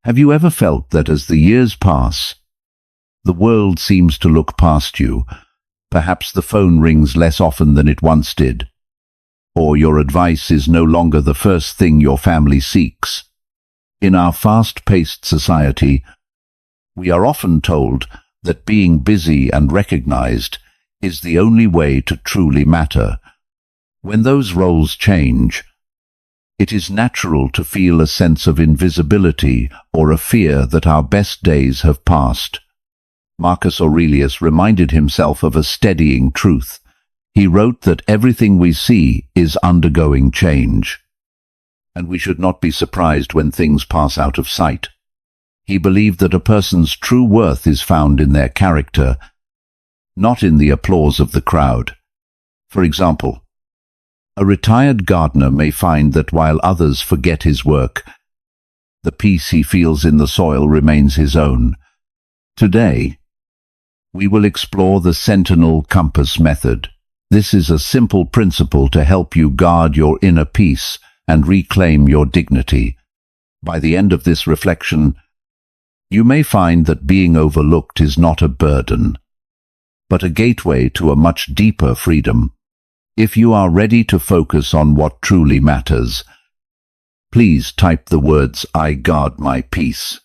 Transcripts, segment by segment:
Have you ever felt that as the years pass, the world seems to look past you? Perhaps the phone rings less often than it once did, or your advice is no longer the first thing your family seeks. In our fast-paced society, we are often told that being busy and recognized is the only way to truly matter. When those roles change, it is natural to feel a sense of invisibility or a fear that our best days have passed. Marcus Aurelius reminded himself of a steadying truth. He wrote that everything we see is undergoing change, and we should not be surprised when things pass out of sight. He believed that a person's true worth is found in their character, not in the applause of the crowd. For example, a retired gardener may find that while others forget his work, the peace he feels in the soil remains his own. Today, we will explore the Sentinel Compass Method. This is a simple principle to help you guard your inner peace and reclaim your dignity. By the end of this reflection, you may find that being overlooked is not a burden, but a gateway to a much deeper freedom. If you are ready to focus on what truly matters, please type the words, "I guard my peace."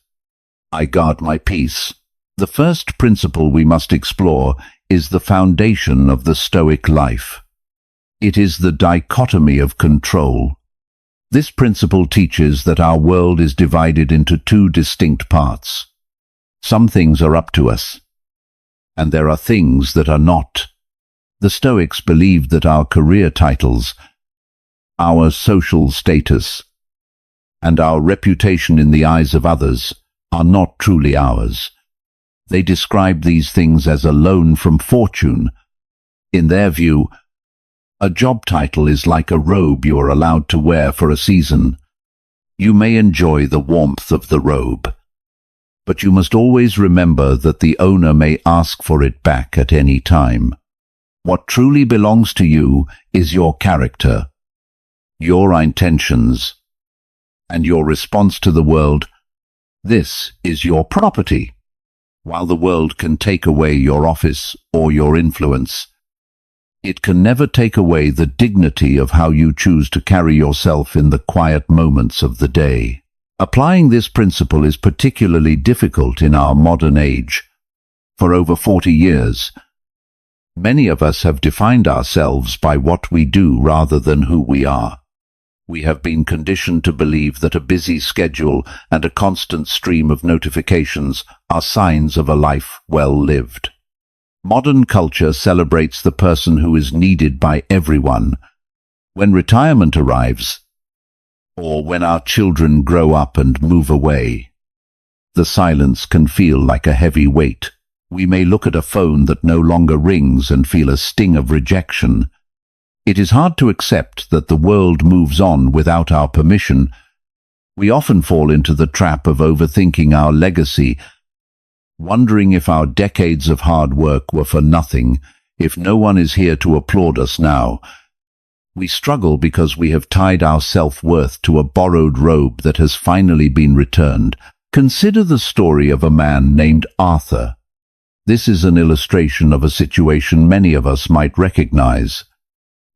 I guard my peace. The first principle we must explore is the foundation of the Stoic life. It is the dichotomy of control. This principle teaches that our world is divided into two distinct parts. Some things are up to us, and there are things that are not. The Stoics believed that our career titles, our social status, and our reputation in the eyes of others are not truly ours. They describe these things as a loan from fortune. In their view, a job title is like a robe you are allowed to wear for a season. You may enjoy the warmth of the robe, but you must always remember that the owner may ask for it back at any time. What truly belongs to you is your character, your intentions, and your response to the world. This is your property. While the world can take away your office or your influence, it can never take away the dignity of how you choose to carry yourself in the quiet moments of the day. Applying this principle is particularly difficult in our modern age. For over 40 years, many of us have defined ourselves by what we do rather than who we are. We have been conditioned to believe that a busy schedule and a constant stream of notifications are signs of a life well lived. Modern culture celebrates the person who is needed by everyone. When retirement arrives, or when our children grow up and move away, the silence can feel like a heavy weight. We may look at a phone that no longer rings and feel a sting of rejection. It is hard to accept that the world moves on without our permission. We often fall into the trap of overthinking our legacy, wondering if our decades of hard work were for nothing, if no one is here to applaud us now. We struggle because we have tied our self-worth to a borrowed robe that has finally been returned. Consider the story of a man named Arthur. This is an illustration of a situation many of us might recognize.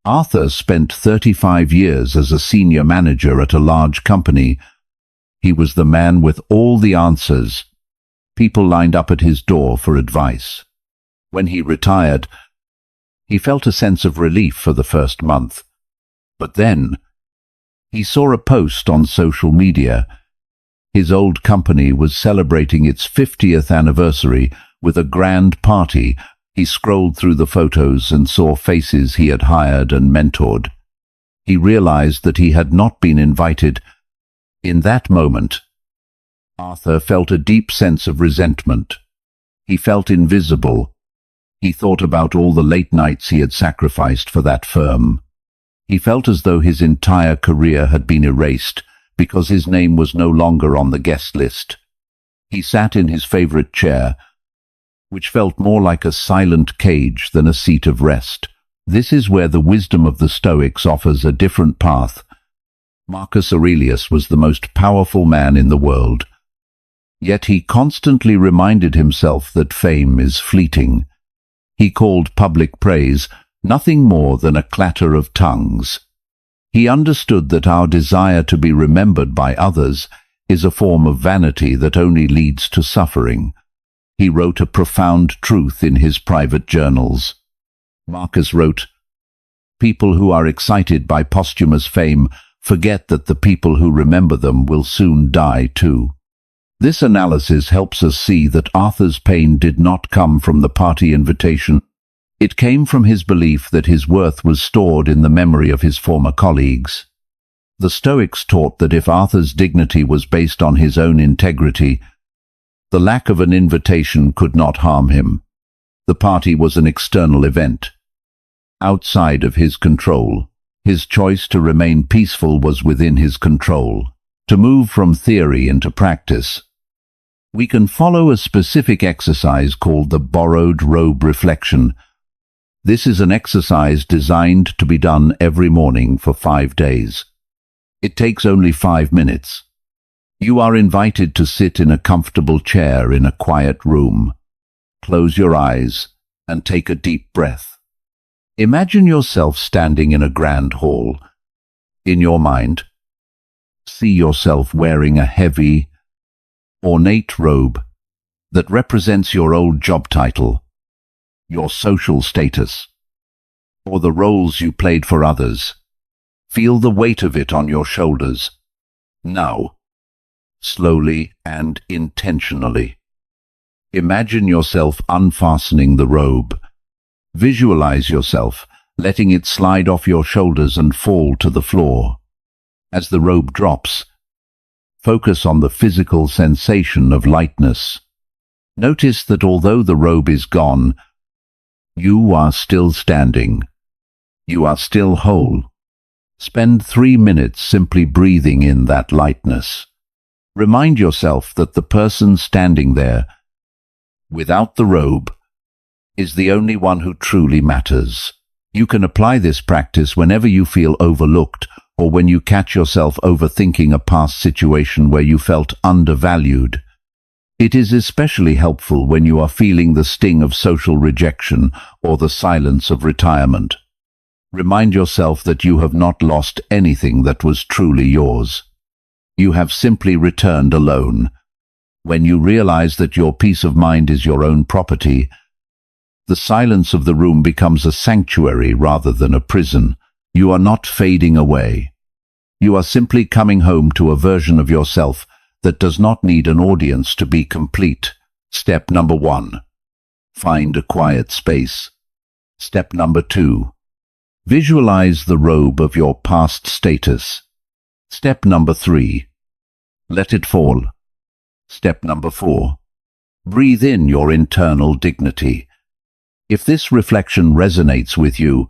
Arthur spent 35 years as a senior manager at a large company. He was the man with all the answers. People lined up at his door for advice. When he retired, he felt a sense of relief for the first month. But then, he saw a post on social media. His old company was celebrating its 50th anniversary with a grand party. He scrolled through the photos and saw faces he had hired and mentored. He realized that he had not been invited. In that moment, Arthur felt a deep sense of resentment. He felt invisible. He thought about all the late nights he had sacrificed for that firm. He felt as though his entire career had been erased because his name was no longer on the guest list. He sat in his favorite chair, which felt more like a silent cage than a seat of rest. This is where the wisdom of the Stoics offers a different path. Marcus Aurelius was the most powerful man in the world. Yet he constantly reminded himself that fame is fleeting. He called public praise nothing more than a clatter of tongues. He understood that our desire to be remembered by others is a form of vanity that only leads to suffering. He wrote a profound truth in his private journals. Marcus wrote, "People who are excited by posthumous fame forget that the people who remember them will soon die too." This analysis helps us see that Arthur's pain did not come from the party invitation. It came from his belief that his worth was stored in the memory of his former colleagues. The Stoics taught that if Arthur's dignity was based on his own integrity, the lack of an invitation could not harm him. The party was an external event, outside of his control. His choice to remain peaceful was within his control. To move from theory into practice, we can follow a specific exercise called the borrowed robe reflection. This is an exercise designed to be done every morning for 5 days. It takes only 5 minutes. You are invited to sit in a comfortable chair in a quiet room. Close your eyes and take a deep breath. Imagine yourself standing in a grand hall. In your mind, see yourself wearing a heavy, ornate robe that represents your old job title, your social status, or the roles you played for others. Feel the weight of it on your shoulders. Now, slowly and intentionally, imagine yourself unfastening the robe. Visualize yourself letting it slide off your shoulders and fall to the floor. As the robe drops, focus on the physical sensation of lightness. Notice that although the robe is gone, you are still standing. You are still whole. Spend 3 minutes simply breathing in that lightness. Remind yourself that the person standing there, without the robe, is the only one who truly matters. You can apply this practice whenever you feel overlooked or when you catch yourself overthinking a past situation where you felt undervalued. It is especially helpful when you are feeling the sting of social rejection or the silence of retirement. Remind yourself that you have not lost anything that was truly yours. You have simply returned alone. When you realize that your peace of mind is your own property, the silence of the room becomes a sanctuary rather than a prison. You are not fading away. You are simply coming home to a version of yourself that does not need an audience to be complete. Step number 1. Find a quiet space. Step number 2. Visualize the robe of your past status. Step number 3. Let it fall. Step number 4. Breathe in your internal dignity. If this reflection resonates with you,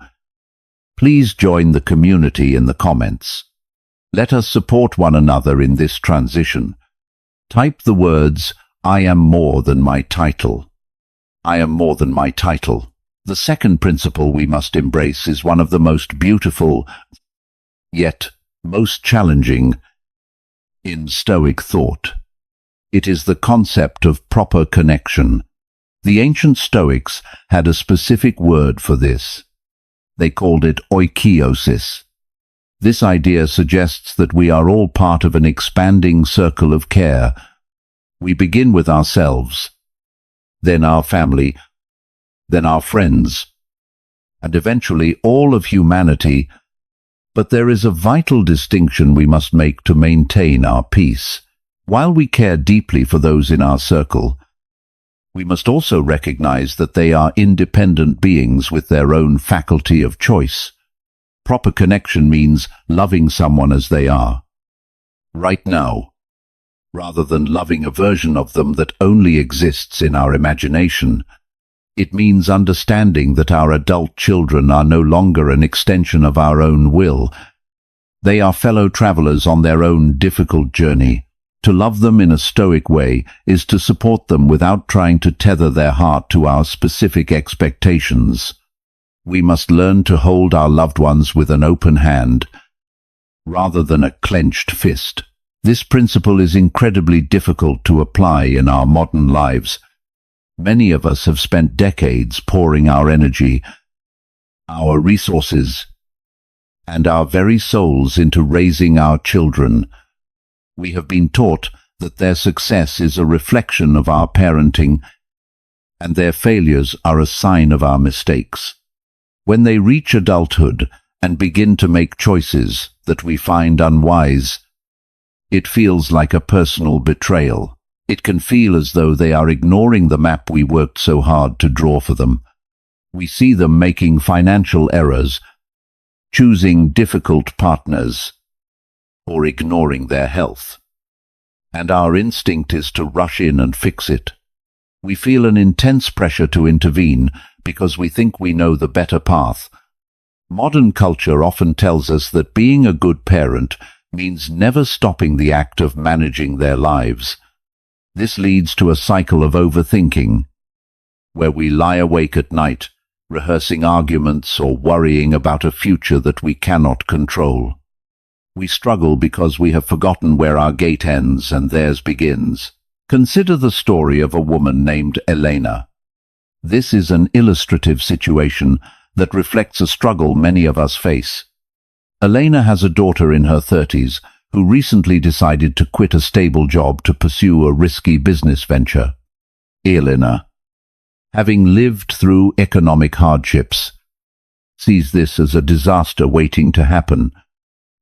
please join the community in the comments. Let us support one another in this transition. Type the words, "I am more than my title." I am more than my title. The second principle we must embrace is one of the most beautiful, yet most challenging, in Stoic thought. It is the concept of proper connection. The ancient Stoics had a specific word for this. They called it oikeiosis. This idea suggests that we are all part of an expanding circle of care. We begin with ourselves, then our family, then our friends, and eventually all of humanity. But there is a vital distinction we must make to maintain our peace. While we care deeply for those in our circle, we must also recognize that they are independent beings with their own faculty of choice. Proper connection means loving someone as they are, right now, rather than loving a version of them that only exists in our imagination. It means understanding that our adult children are no longer an extension of our own will. They are fellow travelers on their own difficult journey. To love them in a Stoic way is to support them without trying to tether their heart to our specific expectations. We must learn to hold our loved ones with an open hand, rather than a clenched fist. This principle is incredibly difficult to apply in our modern lives. Many of us have spent decades pouring our energy, our resources, and our very souls into raising our children. We have been taught that their success is a reflection of our parenting, and their failures are a sign of our mistakes. When they reach adulthood and begin to make choices that we find unwise, it feels like a personal betrayal. It can feel as though they are ignoring the map we worked so hard to draw for them. We see them making financial errors, choosing difficult partners, or ignoring their health. And our instinct is to rush in and fix it. We feel an intense pressure to intervene because we think we know the better path. Modern culture often tells us that being a good parent means never stopping the act of managing their lives. This leads to a cycle of overthinking, where we lie awake at night, rehearsing arguments or worrying about a future that we cannot control. We struggle because we have forgotten where our gate ends and theirs begins. Consider the story of a woman named Elena. This is an illustrative situation that reflects a struggle many of us face. Elena has a daughter in her 30s who recently decided to quit a stable job to pursue a risky business venture. Elena, having lived through economic hardships, sees this as a disaster waiting to happen.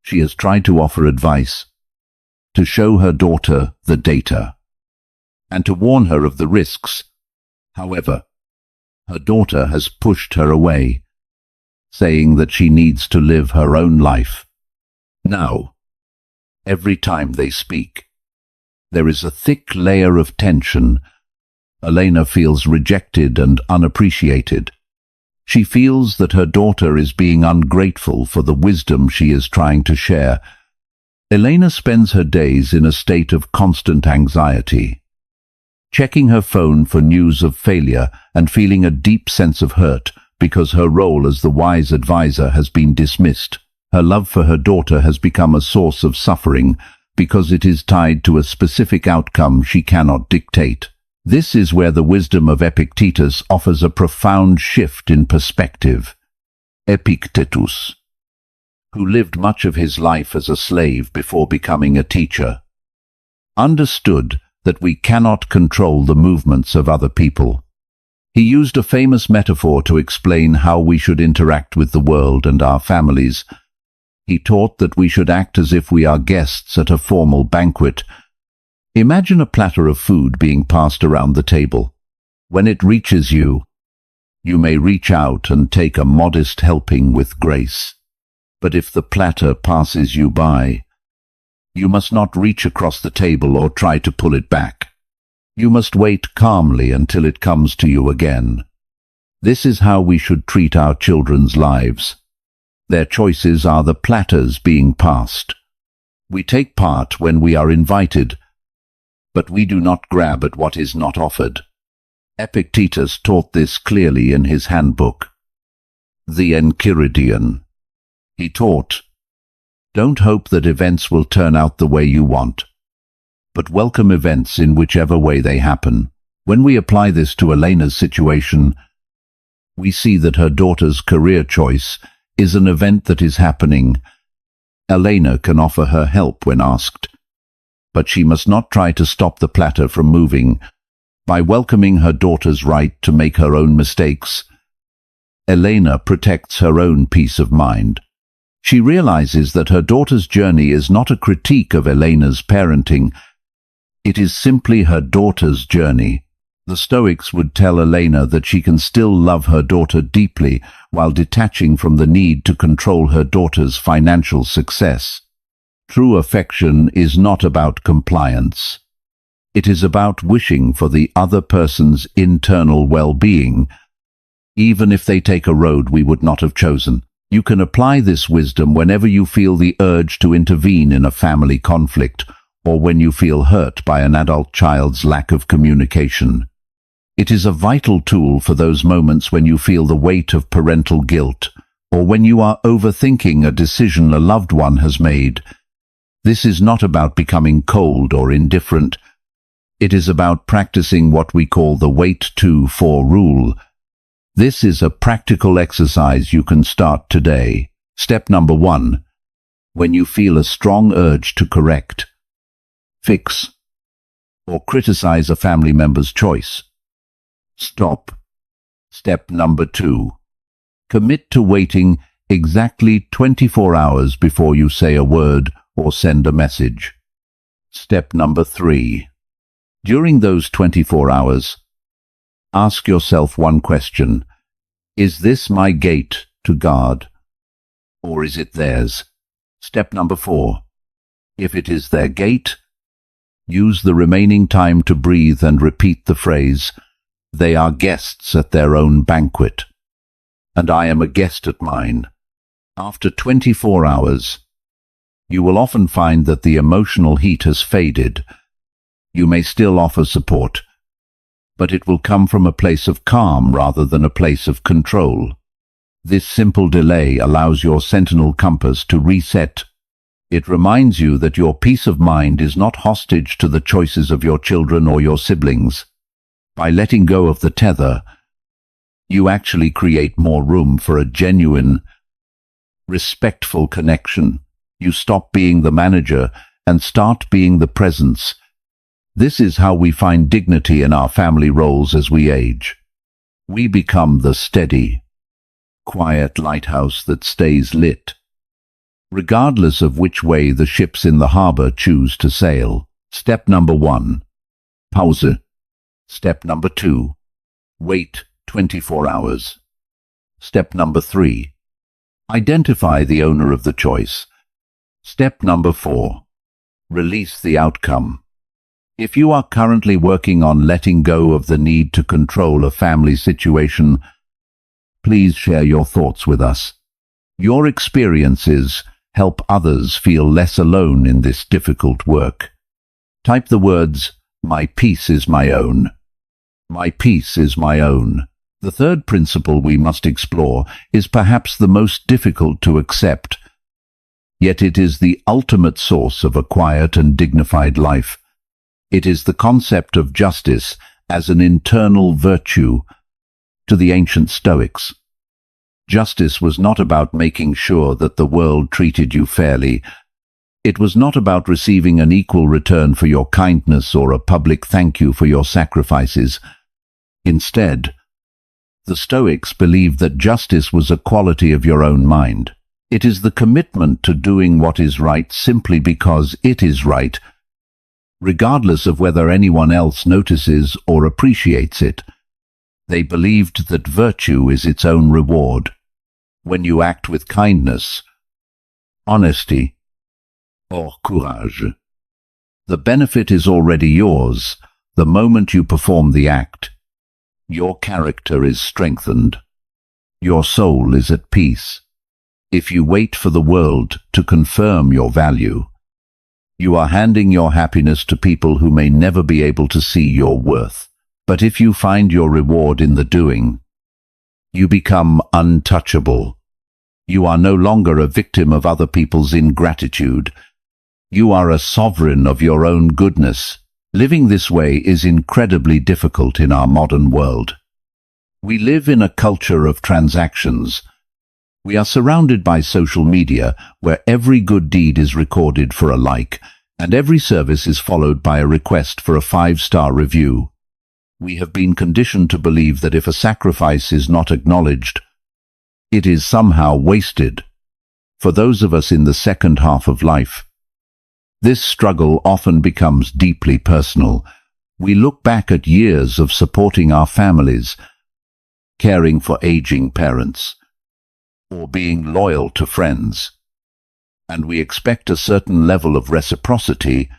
She has tried to offer advice, to show her daughter the data, and to warn her of the risks. However, her daughter has pushed her away, saying that she needs to live her own life. Now, every time they speak, there is a thick layer of tension. Elena feels rejected and unappreciated. She feels that her daughter is being ungrateful for the wisdom she is trying to share. Elena spends her days in a state of constant anxiety, checking her phone for news of failure and feeling a deep sense of hurt because her role as the wise advisor has been dismissed. Her love for her daughter has become a source of suffering because it is tied to a specific outcome she cannot dictate. This is where the wisdom of Epictetus offers a profound shift in perspective. Epictetus, who lived much of his life as a slave before becoming a teacher, understood that we cannot control the movements of other people. He used a famous metaphor to explain how we should interact with the world and our families. He taught that we should act as if we are guests at a formal banquet. Imagine a platter of food being passed around the table. When it reaches you, you may reach out and take a modest helping with grace. But if the platter passes you by, you must not reach across the table or try to pull it back. You must wait calmly until it comes to you again. This is how we should treat our children's lives. Their choices are the platters being passed. We take part when we are invited, but we do not grab at what is not offered. Epictetus taught this clearly in his handbook, The Enchiridion. He taught, don't hope that events will turn out the way you want, but welcome events in whichever way they happen. When we apply this to Elena's situation, we see that her daughter's career choice is an event that is happening. Elena can offer her help when asked, but she must not try to stop the platter from moving. By welcoming her daughter's right to make her own mistakes, Elena protects her own peace of mind. She realizes that her daughter's journey is not a critique of Elena's parenting. It is simply her daughter's journey. The Stoics would tell Elena that she can still love her daughter deeply while detaching from the need to control her daughter's financial success. True affection is not about compliance. It is about wishing for the other person's internal well-being, even if they take a road we would not have chosen. You can apply this wisdom whenever you feel the urge to intervene in a family conflict, or when you feel hurt by an adult child's lack of communication. It is a vital tool for those moments when you feel the weight of parental guilt, or when you are overthinking a decision a loved one has made. This is not about becoming cold or indifferent. It is about practicing what we call the wait to for rule. This is a practical exercise you can start today. Step number 1. When you feel a strong urge to correct, fix, or criticize a family member's choice, stop. Step number 2. Commit to waiting exactly 24 hours before you say a word or send a message. Step number 3. During those 24 hours, ask yourself one question. Is this my gate to God, or is it theirs? Step number 4. If it is their gate, use the remaining time to breathe and repeat the phrase, "They are guests at their own banquet, and I am a guest at mine." After 24 hours, you will often find that the emotional heat has faded. You may still offer support, but it will come from a place of calm rather than a place of control. This simple delay allows your Sentinel Compass to reset. It reminds you that your peace of mind is not hostage to the choices of your children or your siblings. By letting go of the tether, you actually create more room for a genuine, respectful connection. You stop being the manager and start being the presence. This is how we find dignity in our family roles as we age. We become the steady, quiet lighthouse that stays lit, regardless of which way the ships in the harbor choose to sail. Step number 1. Pause. Step number 2. Wait 24 hours. Step number 3. Identify the owner of the choice. Step number 4. Release the outcome. If you are currently working on letting go of the need to control a family situation, please share your thoughts with us. Your experiences help others feel less alone in this difficult work. Type the words, "My peace is my own." My peace is my own. The third principle we must explore is perhaps the most difficult to accept, yet it is the ultimate source of a quiet and dignified life. It is the concept of justice as an internal virtue. To the ancient Stoics, justice was not about making sure that the world treated you fairly. It was not about receiving an equal return for your kindness or a public thank you for your sacrifices. Instead, the Stoics believed that justice was a quality of your own mind. It is the commitment to doing what is right simply because it is right, regardless of whether anyone else notices or appreciates it. They believed that virtue is its own reward. When you act with kindness, honesty, or courage, the benefit is already yours. The moment you perform the act, your character is strengthened. Your soul is at peace. If you wait for the world to confirm your value, you are handing your happiness to people who may never be able to see your worth. But if you find your reward in the doing, you become untouchable. You are no longer a victim of other people's ingratitude. You are a sovereign of your own goodness. Living this way is incredibly difficult in our modern world. We live in a culture of transactions. We are surrounded by social media, where every good deed is recorded for a like, and every service is followed by a request for a 5-star review. We have been conditioned to believe that if a sacrifice is not acknowledged, it is somehow wasted. For those of us in the second half of life, this struggle often becomes deeply personal. We look back at years of supporting our families, caring for aging parents, or being loyal to friends, and we expect a certain level of reciprocity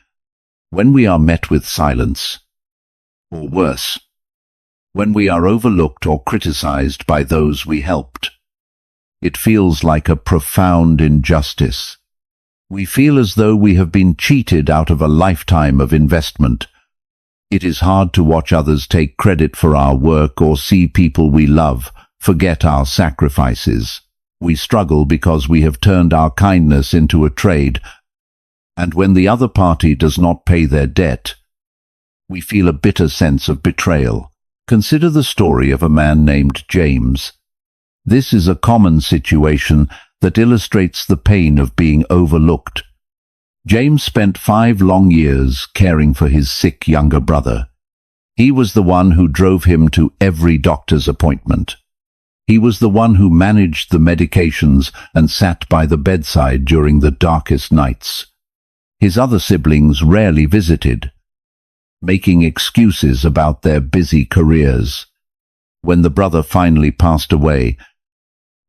when we are met with silence, or worse, when we are overlooked or criticized by those we helped. It feels like a profound injustice. We feel as though we have been cheated out of a lifetime of investment. It is hard to watch others take credit for our work or see people we love forget our sacrifices. We struggle because we have turned our kindness into a trade, And when the other party does not pay their debt, we feel a bitter sense of betrayal. Consider the story of a man named James. This is a common situation that illustrates the pain of being overlooked. James spent 5 long years caring for his sick younger brother. He was the one who drove him to every doctor's appointment. He was the one who managed the medications and sat by the bedside during the darkest nights. His other siblings rarely visited, making excuses about their busy careers. When the brother finally passed away,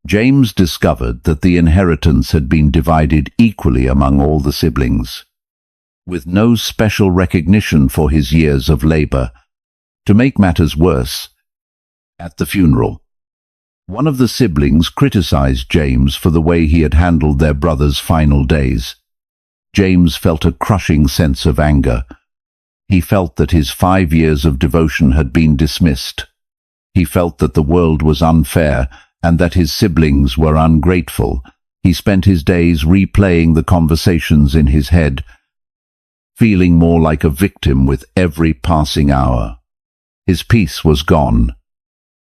James discovered that the inheritance had been divided equally among all the siblings, with no special recognition for his years of labor. To make matters worse, at the funeral, one of the siblings criticized James for the way he had handled their brother's final days. James felt a crushing sense of anger. He felt that his 5 years of devotion had been dismissed. He felt that the world was unfair and that his siblings were ungrateful. He spent his days replaying the conversations in his head, feeling more like a victim with every passing hour. His peace was gone,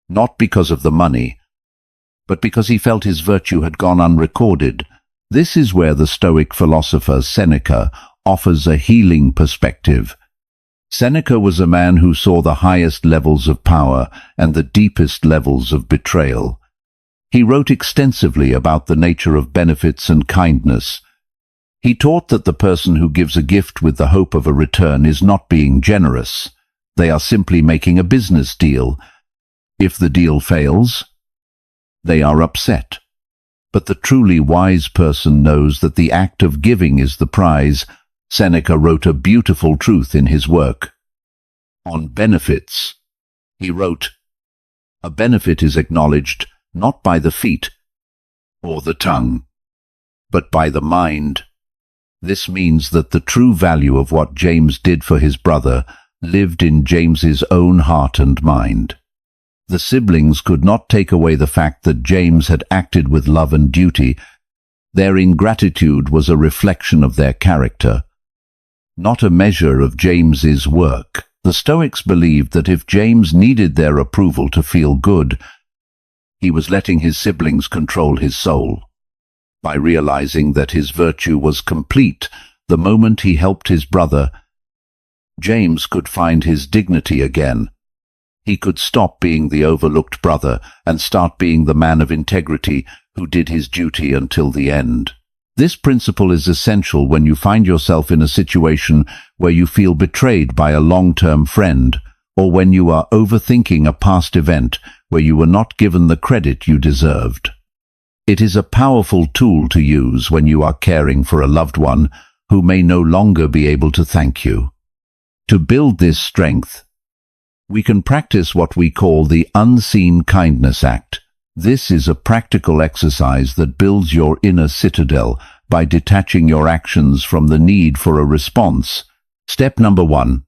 not because of the money, but because he felt his virtue had gone unrecorded. This is where the Stoic philosopher Seneca offers a healing perspective. Seneca was a man who saw the highest levels of power and the deepest levels of betrayal. He wrote extensively about the nature of benefits and kindness. He taught that the person who gives a gift with the hope of a return is not being generous. They are simply making a business deal. If the deal fails, they are upset. But the truly wise person knows that the act of giving is the prize. Seneca wrote a beautiful truth in his work on benefits. He wrote, "A benefit is acknowledged not by the feet or the tongue, but by the mind." This means that the true value of what James did for his brother lived in James's own heart and mind. The siblings could not take away the fact that James had acted with love and duty. Their ingratitude was a reflection of their character, not a measure of James's work. The Stoics believed that if James needed their approval to feel good, he was letting his siblings control his soul. By realizing that his virtue was complete the moment he helped his brother, James could find his dignity again. He could stop being the overlooked brother and start being the man of integrity who did his duty until the end. This principle is essential when you find yourself in a situation where you feel betrayed by a long-term friend, or when you are overthinking a past event where you were not given the credit you deserved. It is a powerful tool to use when you are caring for a loved one who may no longer be able to thank you. To build this strength, we can practice what we call the unseen kindness act. This is a practical exercise that builds your inner citadel by detaching your actions from the need for a response. Step number 1.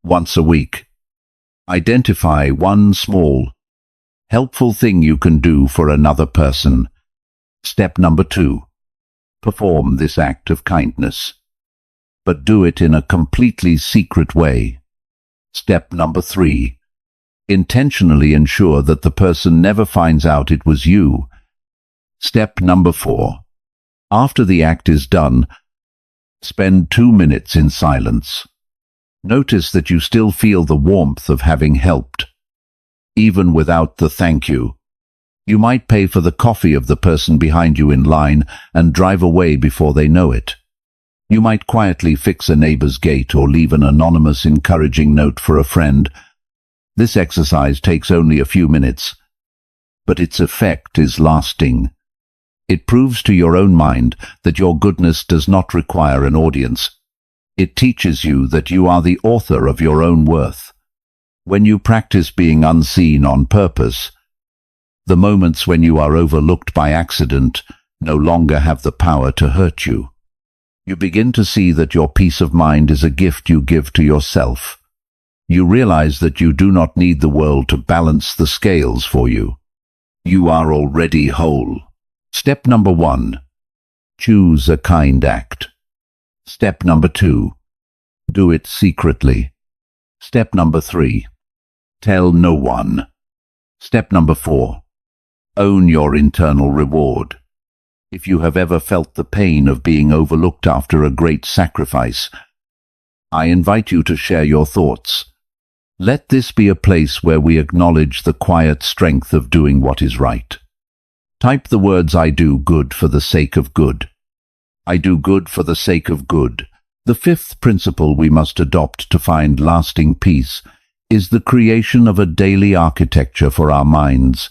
Once a week, identify one small, helpful thing you can do for another person. Step number 2. Perform this act of kindness, but do it in a completely secret way. Step number 3. Intentionally ensure that the person never finds out it was you. Step number 4. After the act is done, spend 2 minutes in silence. Notice that you still feel the warmth of having helped, even without the thank you. You might pay for the coffee of the person behind you in line and drive away before they know it. You might quietly fix a neighbor's gate or leave an anonymous encouraging note for a friend. This exercise takes only a few minutes, but its effect is lasting. It proves to your own mind that your goodness does not require an audience. It teaches you that you are the author of your own worth. When you practice being unseen on purpose, the moments when you are overlooked by accident no longer have the power to hurt you. You begin to see that your peace of mind is a gift you give to yourself. You realize that you do not need the world to balance the scales for you. You are already whole. Step number 1. Choose a kind act. Step number 2. Do it secretly. Step number 3. Tell no one. Step number 4. Own your internal reward. If you have ever felt the pain of being overlooked after a great sacrifice, I invite you to share your thoughts. Let this be a place where we acknowledge the quiet strength of doing what is right. Type the words "I do good for the sake of good." I do good for the sake of good. The fifth principle we must adopt to find lasting peace is the creation of a daily architecture for our minds.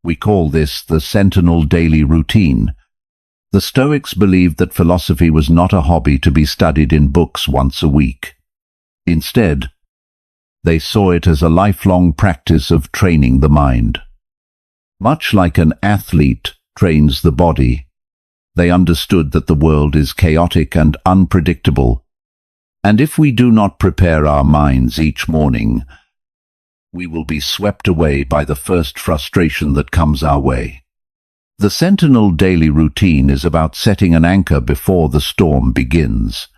We call this the Sentinel daily routine. The Stoics believed that philosophy was not a hobby to be studied in books once a week. Instead, they saw it as a lifelong practice of training the mind. Much like an athlete trains the body, they understood that the world is chaotic and unpredictable, and if we do not prepare our minds each morning, we will be swept away by the first frustration that comes our way. The Sentinel daily routine is about setting an anchor before the storm begins.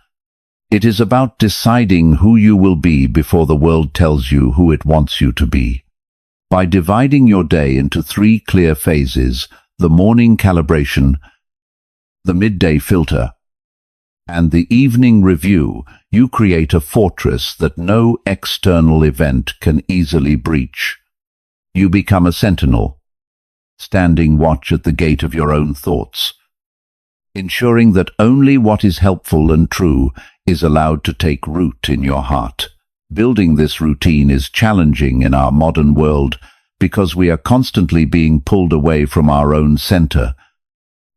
It is about deciding who you will be before the world tells you who it wants you to be. By dividing your day into 3 clear phases, the morning calibration, the midday filter, and the evening review, you create a fortress that no external event can easily breach. You become a sentinel, standing watch at the gate of your own thoughts, ensuring that only what is helpful and true is allowed to take root in your heart. Building this routine is challenging in our modern world because we are constantly being pulled away from our own center.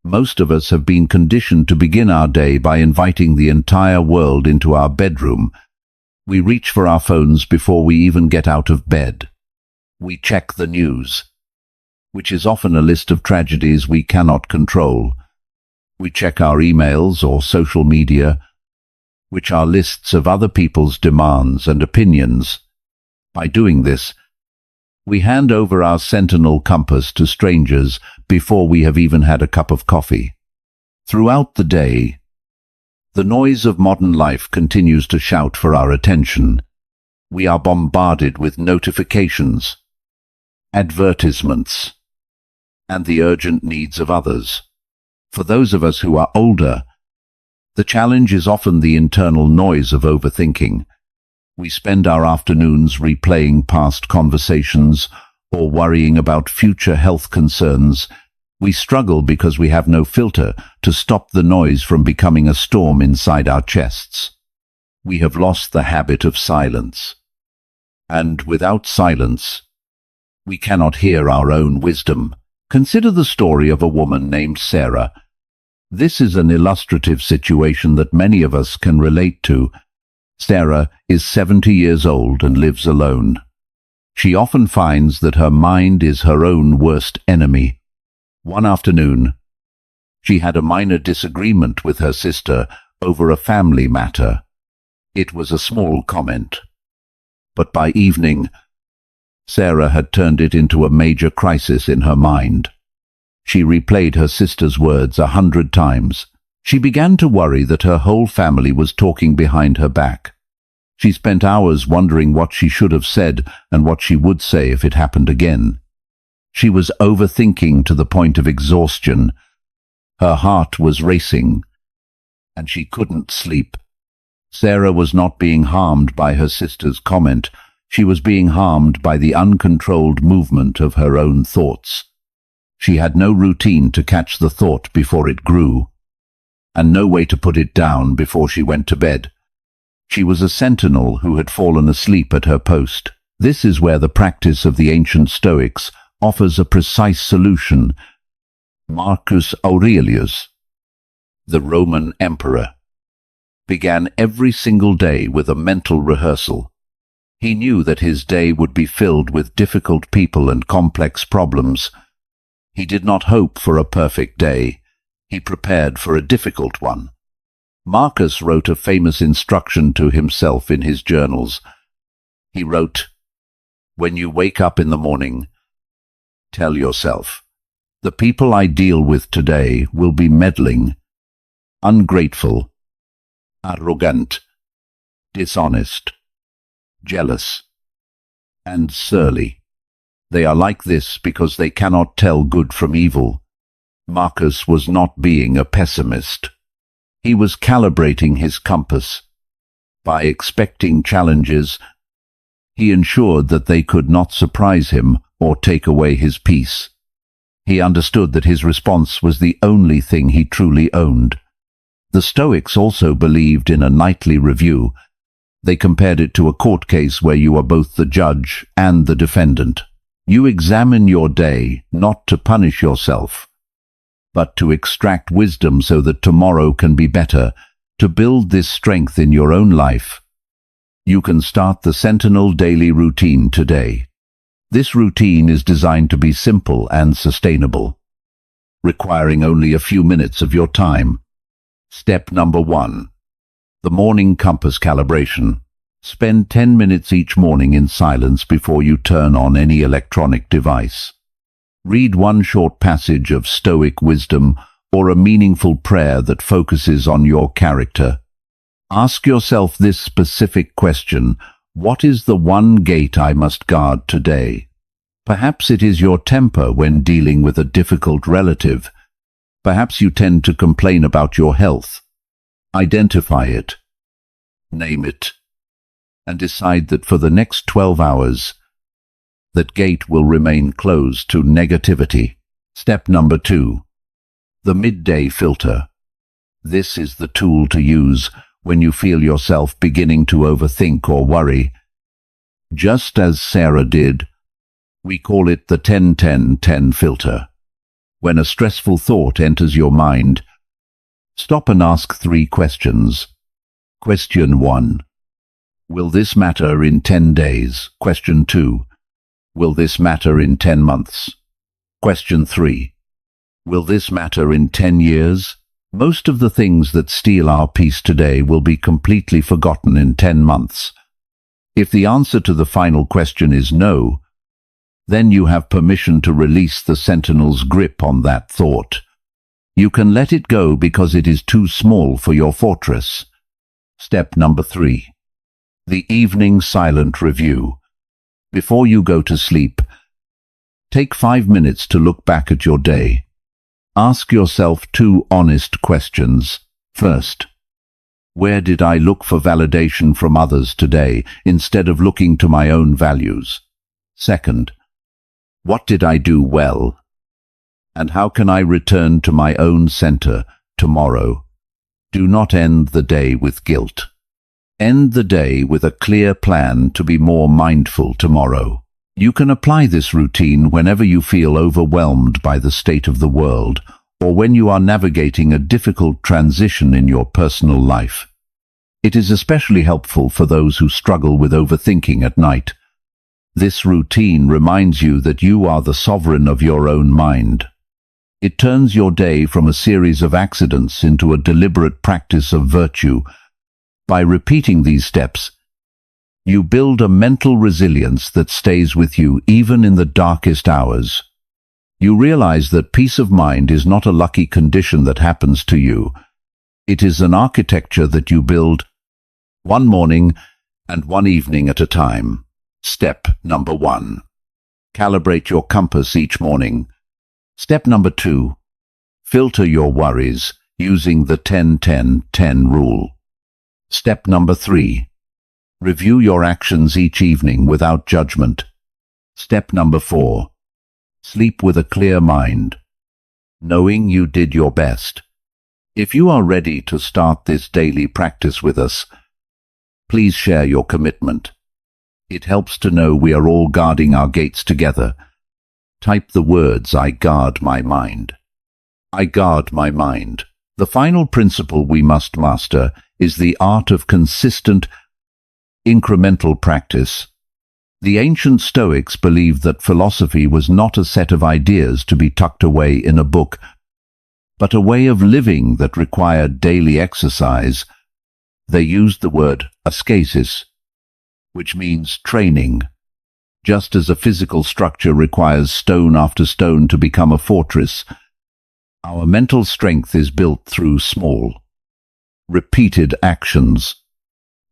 Most of us have been conditioned to begin our day by inviting the entire world into our bedroom. We reach for our phones before we even get out of bed. We check the news, which is often a list of tragedies we cannot control. We check our emails or social media, which are lists of other people's demands and opinions. By doing this, we hand over our Sentinel Compass to strangers before we have even had a cup of coffee. Throughout the day, the noise of modern life continues to shout for our attention. We are bombarded with notifications, advertisements, and the urgent needs of others. For those of us who are older, the challenge is often the internal noise of overthinking. We spend our afternoons replaying past conversations or worrying about future health concerns. We struggle because we have no filter to stop the noise from becoming a storm inside our chests. We have lost the habit of silence. And without silence, we cannot hear our own wisdom. Consider the story of a woman named Sarah. This is an illustrative situation that many of us can relate to. Sarah is 70 years old and lives alone. She often finds that her mind is her own worst enemy. One afternoon, she had a minor disagreement with her sister over a family matter. It was a small comment, but by evening, Sarah had turned it into a major crisis in her mind. She replayed her sister's words 100 times. She began to worry that her whole family was talking behind her back. She spent hours wondering what she should have said and what she would say if it happened again. She was overthinking to the point of exhaustion. Her heart was racing, and she couldn't sleep. Sarah was not being harmed by her sister's comment. She was being harmed by the uncontrolled movement of her own thoughts. She had no routine to catch the thought before it grew, and no way to put it down before she went to bed. She was a sentinel who had fallen asleep at her post. This is where the practice of the ancient Stoics offers a precise solution. Marcus Aurelius, the Roman emperor, began every single day with a mental rehearsal. He knew that his day would be filled with difficult people and complex problems. He did not hope for a perfect day. He prepared for a difficult one. Marcus wrote a famous instruction to himself in his journals. He wrote, "When you wake up in the morning, tell yourself, the people I deal with today will be meddling, ungrateful, arrogant, dishonest, jealous, and surly. They are like this because they cannot tell good from evil. Marcus was not being a pessimist. He was calibrating his compass. By expecting challenges, he ensured that they could not surprise him or take away his peace. He understood that his response was the only thing he truly owned. The Stoics also believed in a nightly review. They compared it to a court case where you are both the judge and the defendant. You examine your day not to punish yourself, but to extract wisdom so that tomorrow can be better. To build this strength in your own life, you can start the Sentinel daily routine today. This routine is designed to be simple and sustainable, requiring only a few minutes of your time. Step number 1. The morning compass calibration. Spend 10 minutes each morning in silence before you turn on any electronic device. Read one short passage of Stoic wisdom or a meaningful prayer that focuses on your character. Ask yourself this specific question: what is the one gate I must guard today? Perhaps it is your temper when dealing with a difficult relative. Perhaps you tend to complain about your health. Identify it, name it, and decide that for the next 12 hours, that gate will remain closed to negativity. Step number 2. The midday filter. This is the tool to use when you feel yourself beginning to overthink or worry. Just as Sarah did, we call it the 10-10-10 filter. When a stressful thought enters your mind, stop and ask 3 questions. Question 1. Will this matter in 10 days? Question 2. Will this matter in 10 months? Question 3. Will this matter in 10 years? Most of the things that steal our peace today will be completely forgotten in 10 months. If the answer to the final question is no, then you have permission to release the Sentinel's grip on that thought. You can let it go because it is too small for your fortress. Step number 3. The evening silent review. Before you go to sleep, take 5 minutes to look back at your day. Ask yourself 2 honest questions. First, where did I look for validation from others today instead of looking to my own values? Second, what did I do well? And how can I return to my own center tomorrow? Do not end the day with guilt. End the day with a clear plan to be more mindful tomorrow. You can apply this routine whenever you feel overwhelmed by the state of the world, or when you are navigating a difficult transition in your personal life. It is especially helpful for those who struggle with overthinking at night. This routine reminds you that you are the sovereign of your own mind. It turns your day from a series of accidents into a deliberate practice of virtue. By repeating these steps, you build a mental resilience that stays with you even in the darkest hours. You realize that peace of mind is not a lucky condition that happens to you. It is an architecture that you build one morning and one evening at a time. Step number 1. Calibrate your compass each morning. Step number 2. Filter your worries using the 10-10-10 rule. Step number 3. Review your actions each evening without judgment. Step number 4. Sleep with a clear mind, knowing you did your best. If you are ready to start this daily practice with us, please share your commitment. It helps to know we are all guarding our gates together. Type the words, I guard my mind. I guard my mind. The final principle we must master is the art of consistent, incremental practice. The ancient Stoics believed that philosophy was not a set of ideas to be tucked away in a book, but a way of living that required daily exercise. They used the word ascesis, which means training. Just as a physical structure requires stone after stone to become a fortress, our mental strength is built through small, repeated actions.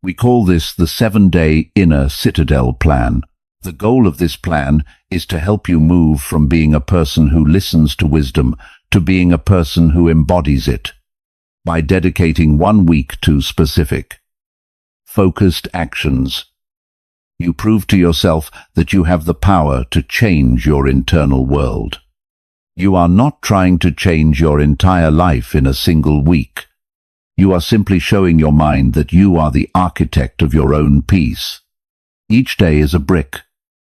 We call this the 7-day inner citadel plan. The goal of this plan is to help you move from being a person who listens to wisdom to being a person who embodies it, by dedicating 1 week to specific, focused actions. You prove to yourself that you have the power to change your internal world. You are not trying to change your entire life in a single week. You are simply showing your mind that you are the architect of your own peace. Each day is a brick.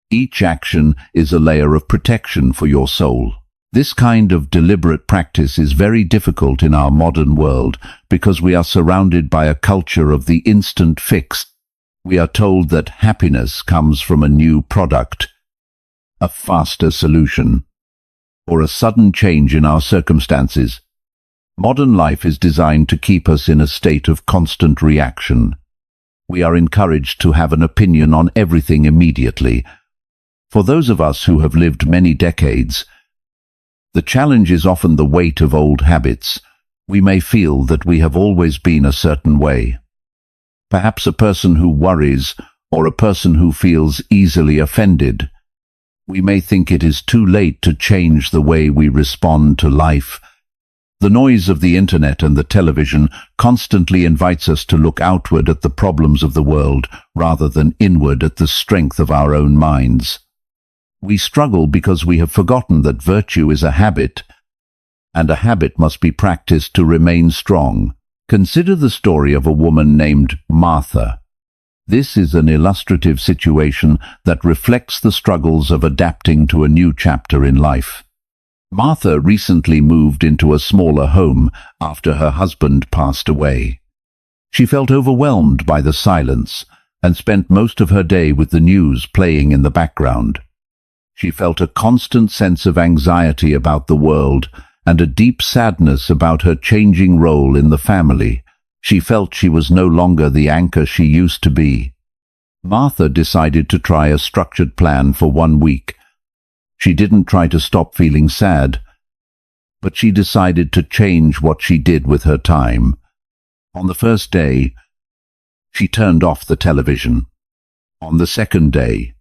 Each action is a layer of protection for your soul. This kind of deliberate practice is very difficult in our modern world because we are surrounded by a culture of the instant fix. We are told that happiness comes from a new product, a faster solution, or a sudden change in our circumstances. Modern life is designed to keep us in a state of constant reaction. We are encouraged to have an opinion on everything immediately. For those of us who have lived many decades, the challenge is often the weight of old habits. We may feel that we have always been a certain way. Perhaps a person who worries, or a person who feels easily offended. We may think it is too late to change the way we respond to life. The noise of the internet and the television constantly invites us to look outward at the problems of the world rather than inward at the strength of our own minds. We struggle because we have forgotten that virtue is a habit, and a habit must be practiced to remain strong. Consider the story of a woman named Martha. This is an illustrative situation that reflects the struggles of adapting to a new chapter in life. Martha recently moved into a smaller home after her husband passed away. She felt overwhelmed by the silence and spent most of her day with the news playing in the background. She felt a constant sense of anxiety about the world and a deep sadness about her changing role in the family. She felt she was no longer the anchor she used to be. Martha decided to try a structured plan for 1 week. She didn't try to stop feeling sad, but she decided to change what she did with her time. On the first day, she turned off the television. On the second day,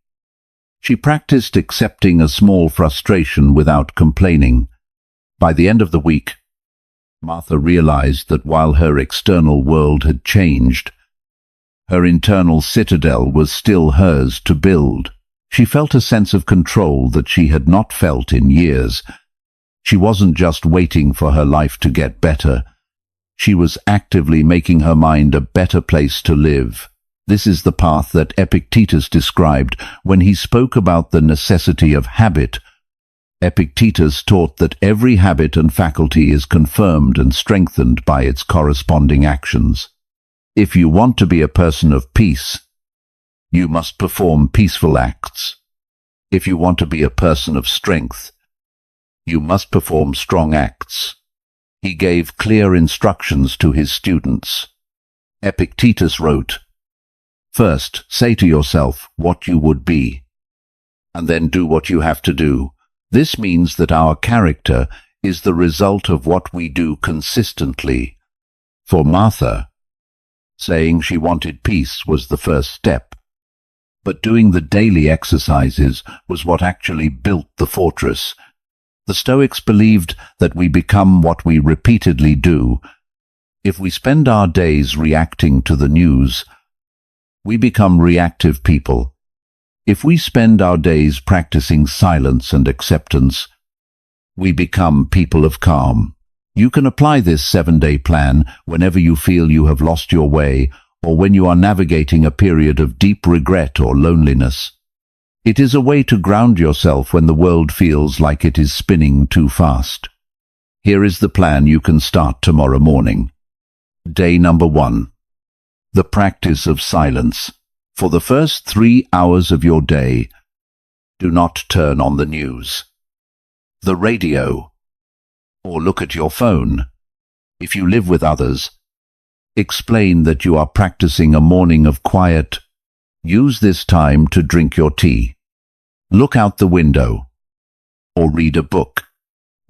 she practiced accepting a small frustration without complaining. By the end of the week, Martha realized that while her external world had changed, her internal citadel was still hers to build. She felt a sense of control that she had not felt in years. She wasn't just waiting for her life to get better. She was actively making her mind a better place to live. This is the path that Epictetus described when he spoke about the necessity of habit. Epictetus taught that every habit and faculty is confirmed and strengthened by its corresponding actions. If you want to be a person of peace, you must perform peaceful acts. If you want to be a person of strength, you must perform strong acts. He gave clear instructions to his students. Epictetus wrote, "First, say to yourself what you would be, and then do what you have to do." This means that our character is the result of what we do consistently. For Martha, saying she wanted peace was the first step, but doing the daily exercises was what actually built the fortress. The Stoics believed that we become what we repeatedly do. If we spend our days reacting to the news, we become reactive people. If we spend our days practicing silence and acceptance, we become people of calm. You can apply this 7-day plan whenever you feel you have lost your way or when you are navigating a period of deep regret or loneliness. It is a way to ground yourself when the world feels like it is spinning too fast. Here is the plan you can start tomorrow morning. Day number 1. The practice of silence. For the first 3 hours of your day, do not turn on the news, the radio, or look at your phone. If you live with others, explain that you are practicing a morning of quiet. Use this time to drink your tea, look out the window, or read a book.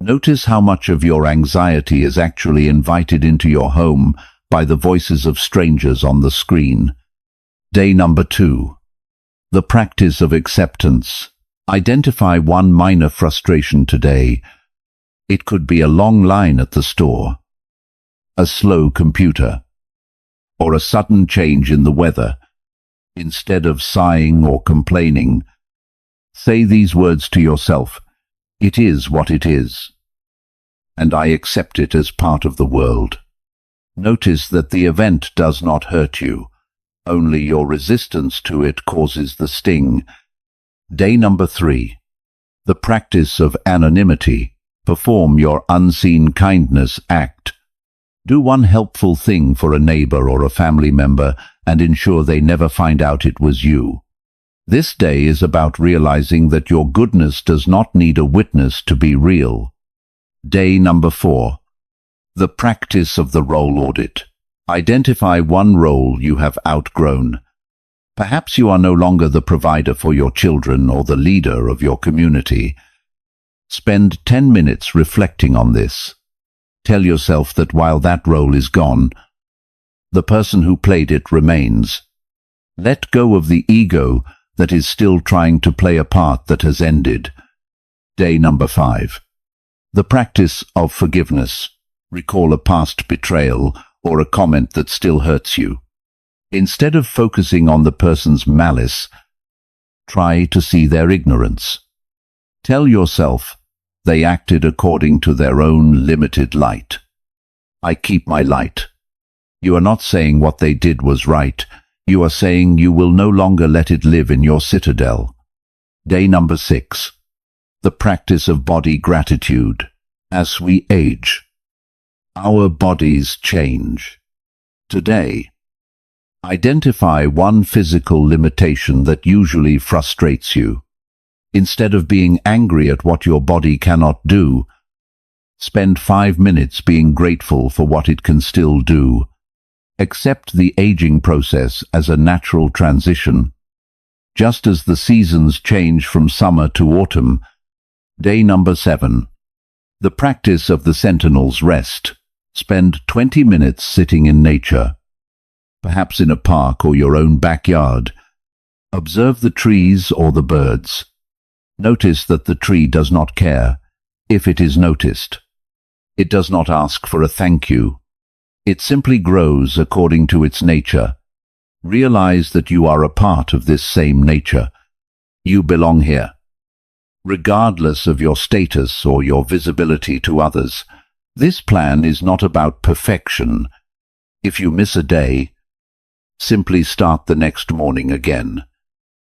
Notice how much of your anxiety is actually invited into your home by the voices of strangers on the screen. Day number 2. The practice of acceptance. Identify one minor frustration today. It could be a long line at the store, a slow computer, or a sudden change in the weather. Instead of sighing or complaining, say these words to yourself: "It is what it is, and I accept it as part of the world." Notice that the event does not hurt you. Only your resistance to it causes the sting. Day number 3. The practice of anonymity. Perform your unseen kindness act. Do one helpful thing for a neighbor or a family member and ensure they never find out it was you. This day is about realizing that your goodness does not need a witness to be real. Day number 4. The practice of the role audit. Identify one role you have outgrown. Perhaps you are no longer the provider for your children or the leader of your community. Spend 10 minutes reflecting on this. Tell yourself that while that role is gone, the person who played it remains. Let go of the ego that is still trying to play a part that has ended. Day number 5. The practice of forgiveness. Recall a past betrayal or a comment that still hurts you. Instead of focusing on the person's malice, try to see their ignorance. Tell yourself they acted according to their own limited light. I keep my light. You are not saying what they did was right. You are saying you will no longer let it live in your citadel. Day number 6. The practice of body gratitude. As we age, our bodies change. Today, identify one physical limitation that usually frustrates you. Instead of being angry at what your body cannot do, spend 5 minutes being grateful for what it can still do. Accept the aging process as a natural transition. Just as the seasons change from summer to autumn. Day number 7. The practice of the Sentinel's rest. Spend 20 minutes sitting in nature, perhaps in a park or your own backyard. Observe the trees or the birds. Notice that the tree does not care if it is noticed. It does not ask for a thank you. It simply grows according to its nature. Realize that you are a part of this same nature. You belong here. Regardless of your status or your visibility to others, this plan is not about perfection. If you miss a day, simply start the next morning again.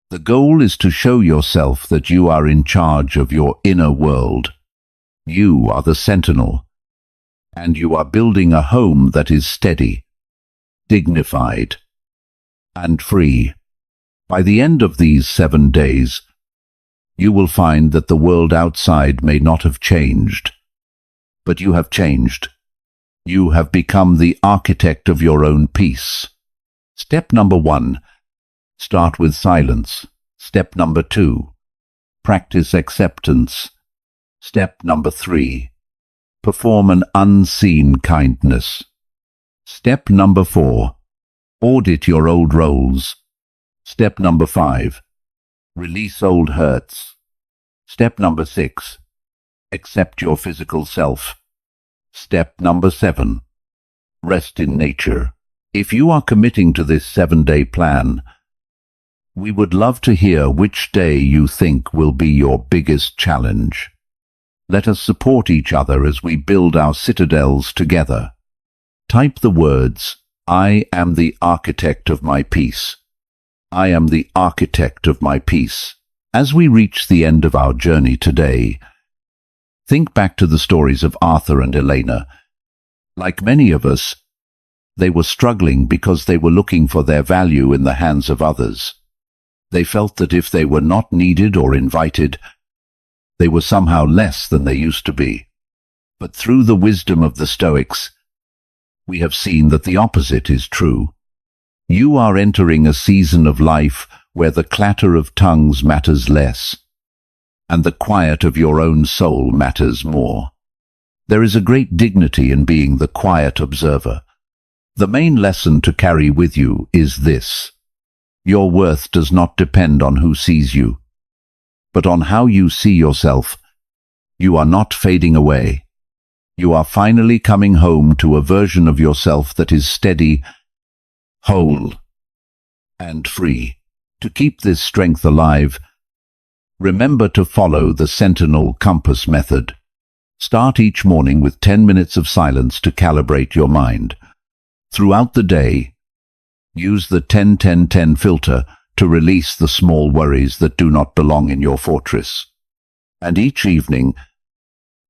The goal is to show yourself that you are in charge of your inner world. You are the sentinel, and you are building a home that is steady, dignified, and free. By the end of these 7 days, you will find that the world outside may not have changed, but you have changed. You have become the architect of your own peace. Step number 1. Start with silence. Step number 2. Practice acceptance. Step number 3. Perform an unseen kindness. Step number 4. Audit your old roles. Step number 5. Release old hurts. Step number 6. Accept your physical self. Step number 7. Rest in nature. If you are committing to this 7-day plan, we would love to hear which day you think will be your biggest challenge. Let us support each other as we build our citadels together. Type the words, "I am the architect of my peace. I am the architect of my peace." As we reach the end of our journey today, think back to the stories of Arthur and Elena. Like many of us, they were struggling because they were looking for their value in the hands of others. They felt that if they were not needed or invited, they were somehow less than they used to be. But through the wisdom of the Stoics, we have seen that the opposite is true. You are entering a season of life where the clatter of tongues matters less, and the quiet of your own soul matters more. There is a great dignity in being the quiet observer, The main lesson to carry with you is this: your worth does not depend on who sees you, but on how you see yourself. You are not fading away. You are finally coming home to a version of yourself that is steady, whole, and free. To keep this strength alive, remember to follow the Sentinel Compass Method. Start each morning with 10 minutes of silence to calibrate your mind. Throughout the day, use the 10-10-10 filter to release the small worries that do not belong in your fortress. And each evening,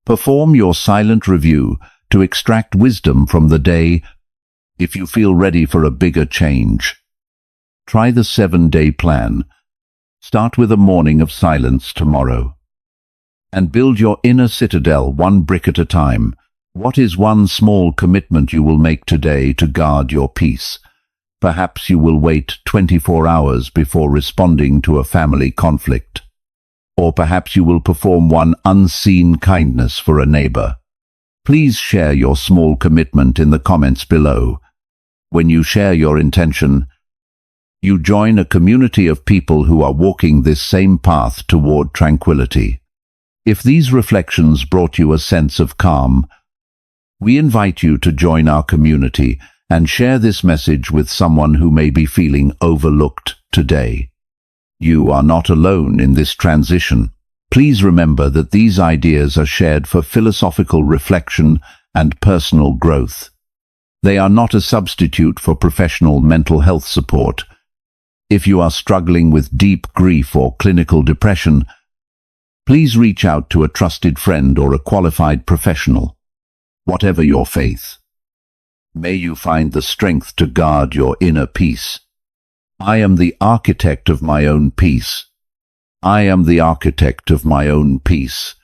perform your silent review to extract wisdom from the day. If you feel ready for a bigger change, try the 7-day plan. Start with a morning of silence tomorrow, and build your inner citadel one brick at a time. What is one small commitment you will make today to guard your peace? Perhaps you will wait 24 hours before responding to a family conflict. Or perhaps you will perform one unseen kindness for a neighbor. Please share your small commitment in the comments below. When you share your intention, you join a community of people who are walking this same path toward tranquility. If these reflections brought you a sense of calm, we invite you to join our community and share this message with someone who may be feeling overlooked today. You are not alone in this transition. Please remember that these ideas are shared for philosophical reflection and personal growth. They are not a substitute for professional mental health support. If you are struggling with deep grief or clinical depression, please reach out to a trusted friend or a qualified professional. Whatever your faith, may you find the strength to guard your inner peace. I am the architect of my own peace. I am the architect of my own peace.